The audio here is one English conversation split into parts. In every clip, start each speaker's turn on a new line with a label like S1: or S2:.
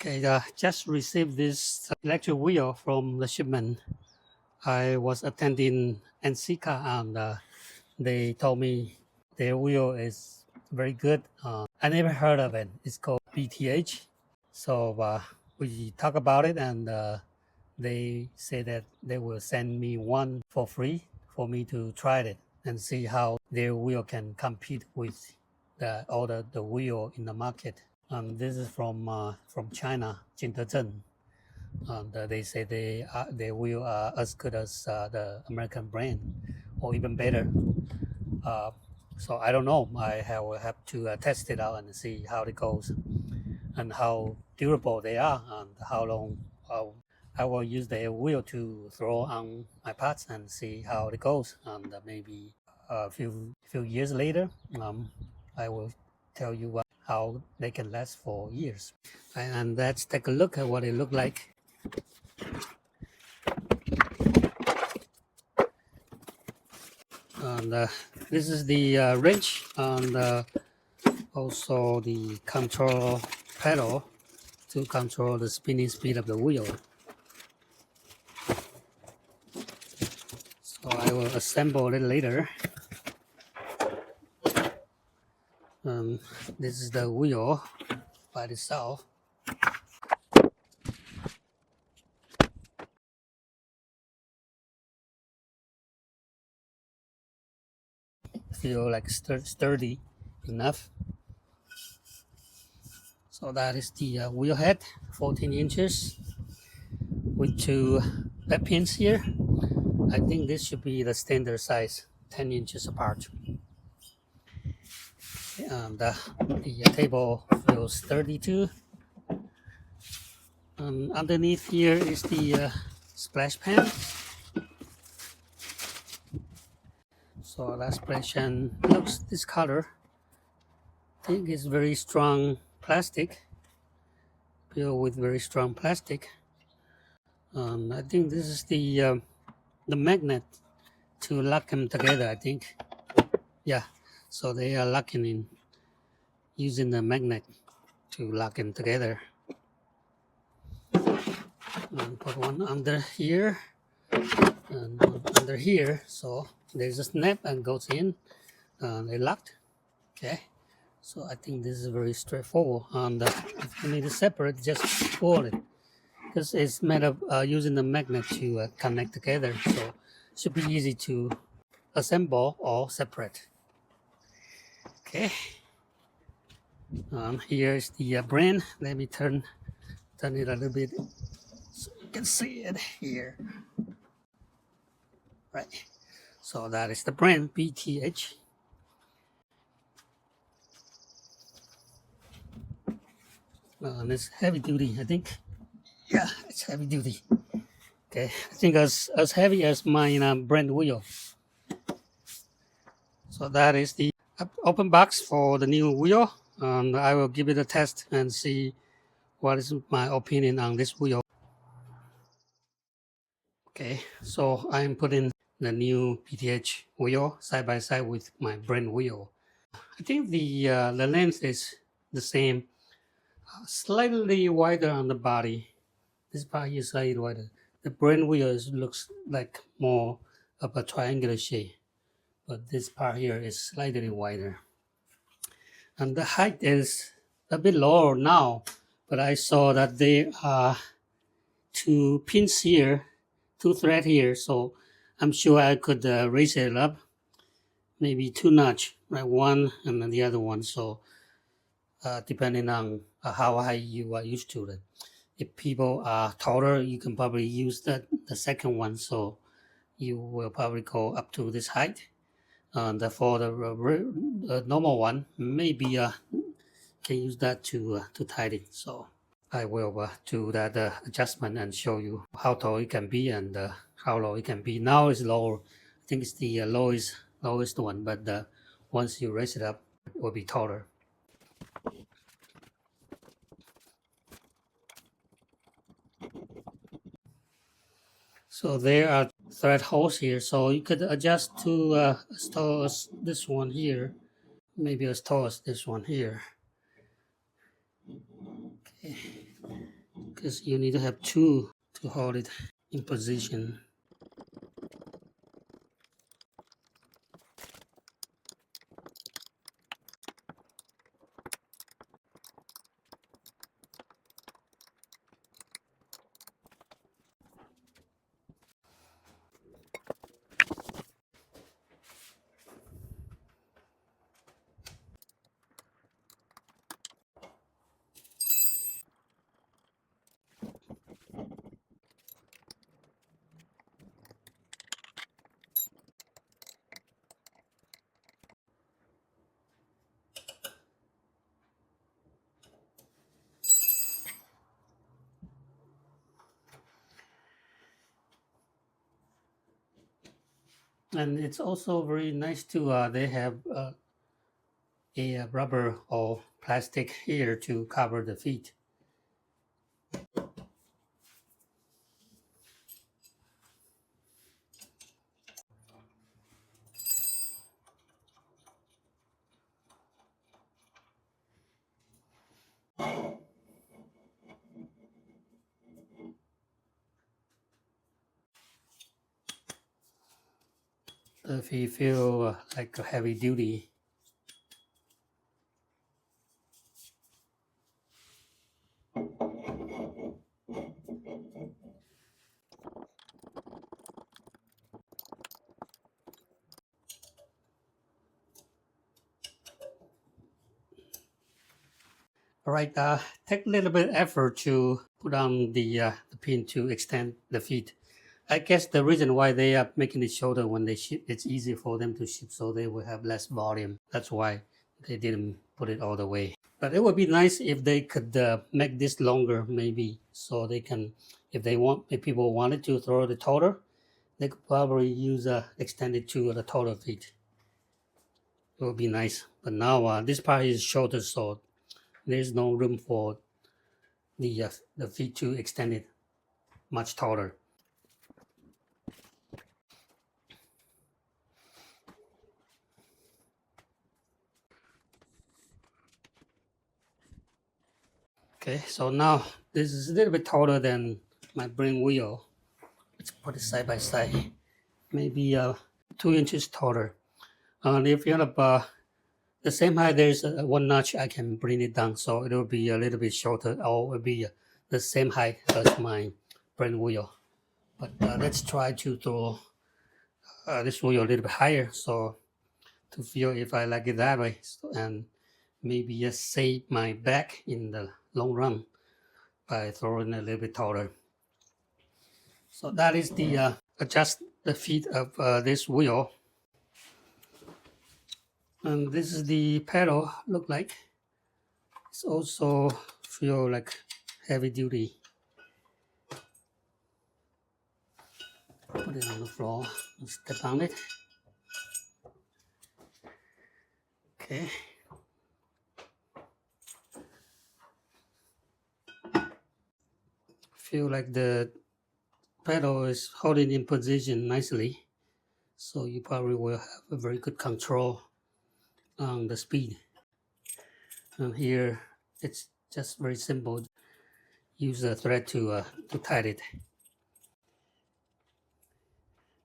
S1: Okay, just received this electric wheel from the shipment. I was attending NCCA and they told me their wheel is very good. I never heard of it. It's called BTH. So we talk about it and they say that they will send me one for free for me to try it and see how their wheel can compete with the wheel in the market. This is from China, Jintezhen. And they say their wheel are as good as the American brand, or even better. So I don't know. I will have to test it out and see how it goes, and how durable they are, and how long I will use the wheel to throw on my pots and see how it goes. And maybe a few years later, I will tell you how they can last for years. And let's take a look at what it look like. And this is the wrench and also the control pedal to control the spinning speed of the wheel. So I will assemble it later. This is the wheel by itself. Feel like sturdy enough. So that is the wheel head, 14 inches with two bed pins here. I think this should be the standard size, 10 inches apart. And the table feels sturdy too. Underneath here is the splash pan. So that splash pan looks this color. I think it's very strong plastic, built with very strong plastic. I think this is the magnet to lock them together. I think, yeah. So they are locking in using the magnet to lock them together. And put one under here and one under here. So there's a snap and goes in. They locked. Okay. So I think this is very straightforward. And if you need to separate, just pull it, because it's made of using the magnet to connect together. So it should be easy to assemble or separate. Okay. Here is the brand. Let me turn it a little bit so you can see it here. Right. So that is the brand, BTH. And it's heavy duty, I think. Yeah, it's heavy duty. Okay, I think as heavy as my brand wheel. So that is the open box for the new wheel. And I will give it a test and see what is my opinion on this wheel. Okay, so I'm putting the new BTH wheel side by side with my brand wheel. I think the length is the same, slightly wider on the body. This part here is slightly wider. The brand wheel looks like more of a triangular shape, but this part here is slightly wider. And the height is a bit lower now, but I saw that there are two pins here, two threads here, so I'm sure I could raise it up, maybe two notch, right? One and then the other one. So depending on how high you are used to it. If people are taller, you can probably use the second one, so you will probably go up to this height. And for the normal one, maybe can use that to tighten. So I will do that adjustment and show you how tall it can be and how low it can be. Now it's lower. I think it's the lowest one, but once you raise it up, it will be taller. So there are thread holes here, so you could adjust to as tall as this one here, maybe as tall as this one here. Okay. because you need to have two to hold it in position. And it's also very nice to they have a rubber or plastic here to cover the feet. If you feel like a heavy duty, all right, take a little bit effort to put on the pin to extend the feet. I guess the reason why they are making it shorter when they ship, it's easy for them to ship, so they will have less volume. That's why they didn't put it all the way. But it would be nice if they could make this longer, maybe, so they can, if they want, if people wanted to throw the taller, they could probably use extended to the taller feet. It would be nice. But now this part is shorter, so there's no room for the feet to extend it much taller. Okay, so now this is a little bit taller than my brain wheel. Let's put it side by side. Maybe 2 inches taller. And if you have the same height, there's one notch, I can bring it down, so it will be a little bit shorter, or it will be the same height as my brain wheel. But let's try to throw this wheel a little bit higher, so to feel if I like it that way, so, and maybe just save my back in the long run by throwing a little bit taller. So that is the adjust the feet of this wheel. And this is the pedal look like. It's also feel like heavy duty. Put it on the floor and step on it. Okay. Feel like the pedal is holding in position nicely, so you probably will have a very good control on the speed. And here it's just very simple. Use a thread to tighten it,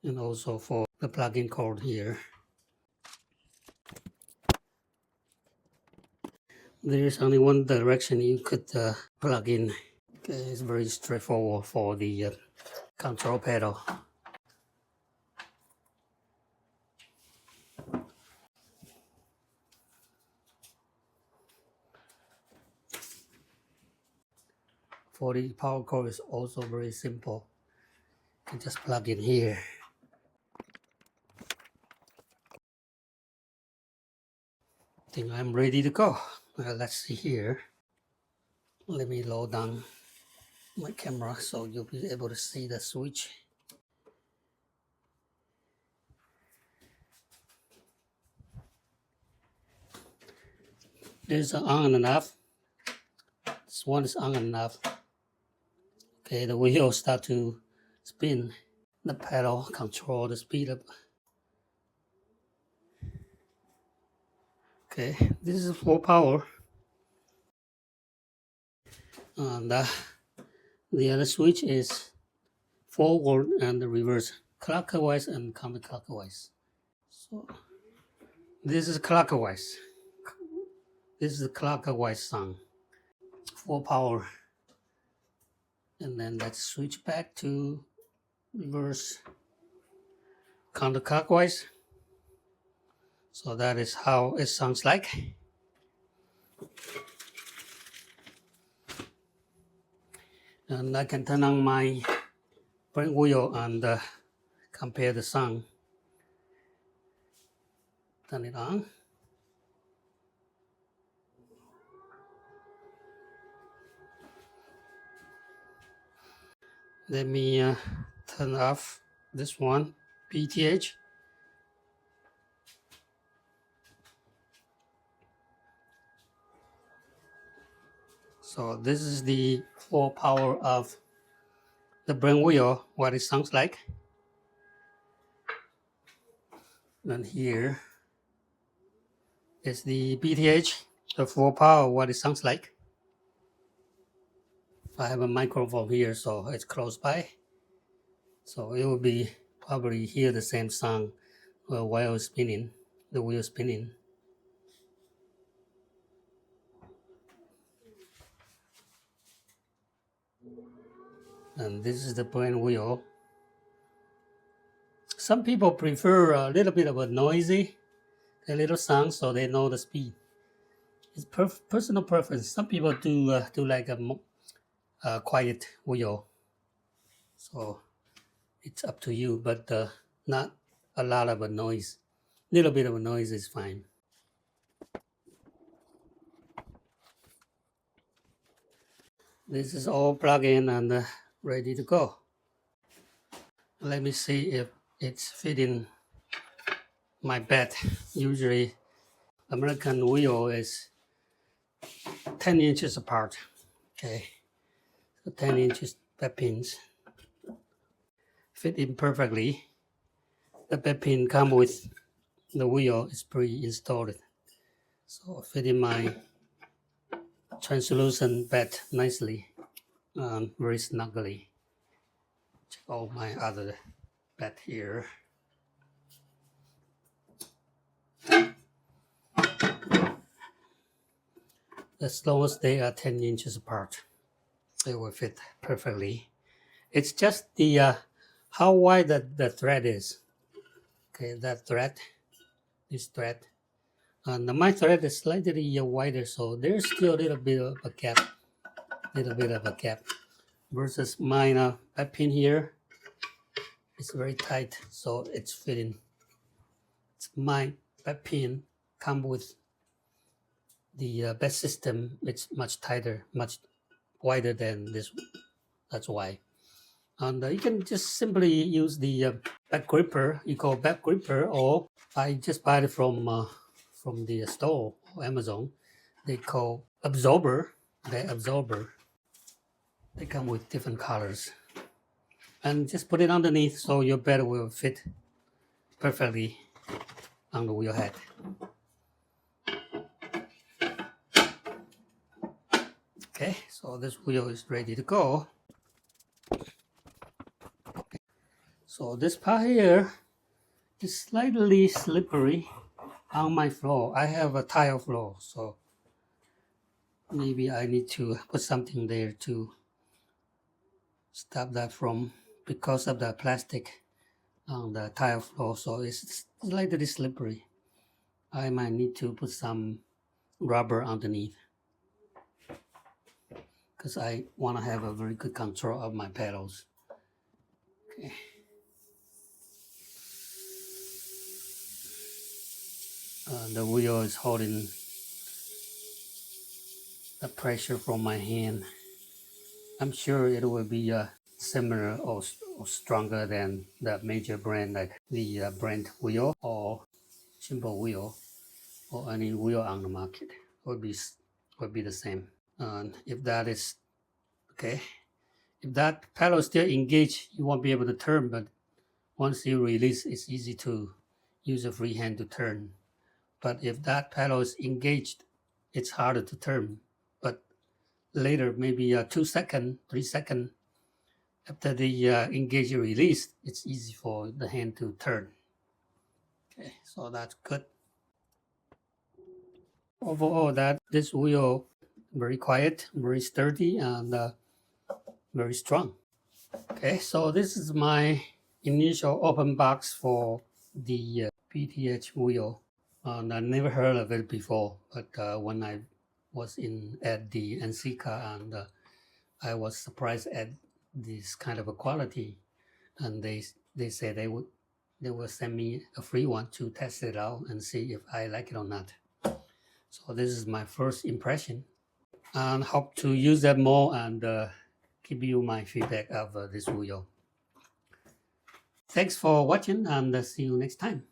S1: and also for the plug-in cord here. There is only one direction you could plug in. Okay, it's very straightforward for the control pedal. For the power cord is also very simple. You can just plug in here. I think I'm ready to go. Let's see here. Let me load down my camera so you'll be able to see the switch. There's an on and off. This one is on and off. Okay, the wheel start to spin. The pedal control the speed up. Okay, this is full power. And The other switch is forward and reverse, clockwise and counterclockwise. So this is clockwise. This is clockwise sound, full power. And then let's switch back to reverse, counterclockwise. So that is how it sounds like. And I can turn on my brake wheel and compare the sound. Turn it on. Let me turn off this one, BTH. So this is the full power of the brake wheel, what it sounds like. And here is the BTH, the full power, what it sounds like. I have a microphone here, so it's close by. So it will be probably hear the same sound while spinning, the wheel spinning. And this is the brake wheel. Some people prefer a little bit of a noisy, a little sound, so they know the speed. It's personal preference. Some people do like a quiet wheel, so it's up to you. But not a lot of a noise. Little bit of a noise is fine. This is all plugged in and ready to go. Let me see if it's fitting my bed. Usually American wheel is 10 inches apart. Okay, so 10 inches bed pins fit in perfectly. The bed pin come with the wheel is pre-installed, so fit in my translucent bed nicely and very snugly. Check out my other bed here. As long as they are 10 inches apart, they will fit perfectly. It's just the how wide the thread is. Okay, that thread, this thread. And my thread is slightly wider, so there's still a little bit of a gap. Versus mine bed pin here. It's very tight, so it's fitting. My bed pin come with the bed system. It's much tighter, much wider than this. That's why. And you can just simply use the back gripper. You call back gripper, or I just buy it from the store or Amazon. They call absorber. The absorber. They come with different colors. And just put it underneath so your bed will fit perfectly on the wheel head. Okay, so this wheel is ready to go. So this part here is slightly slippery on my floor. I have a tile floor, so maybe I need to put something there to stop that from, because of the plastic on the tile floor, so it's slightly slippery. I might need to put some rubber underneath because I want to have a very good control of my pedals. Okay. The wheel is holding the pressure from my hand. I'm sure it will be similar or stronger than the major brand, like the brand wheel or simple wheel or any wheel on the market. Would be the same. And if that is okay, if that pedal is still engaged, you won't be able to turn. But once you release, it's easy to use a free hand to turn. But if that pedal is engaged, it's harder to turn. But later, maybe 2 seconds, 3 seconds, after the engage release, it's easy for the hand to turn. Okay, so that's good. Overall, this wheel very quiet, very sturdy, and very strong. Okay, so this is my initial open box for the BTH wheel. And I never heard of it before, but when I was at the NCCA, and I was surprised at this kind of a quality, and they said they will send me a free one to test it out and see if I like it or not. So this is my first impression, and hope to use that more and give you my feedback of this wheel. Thanks for watching, and see you next time.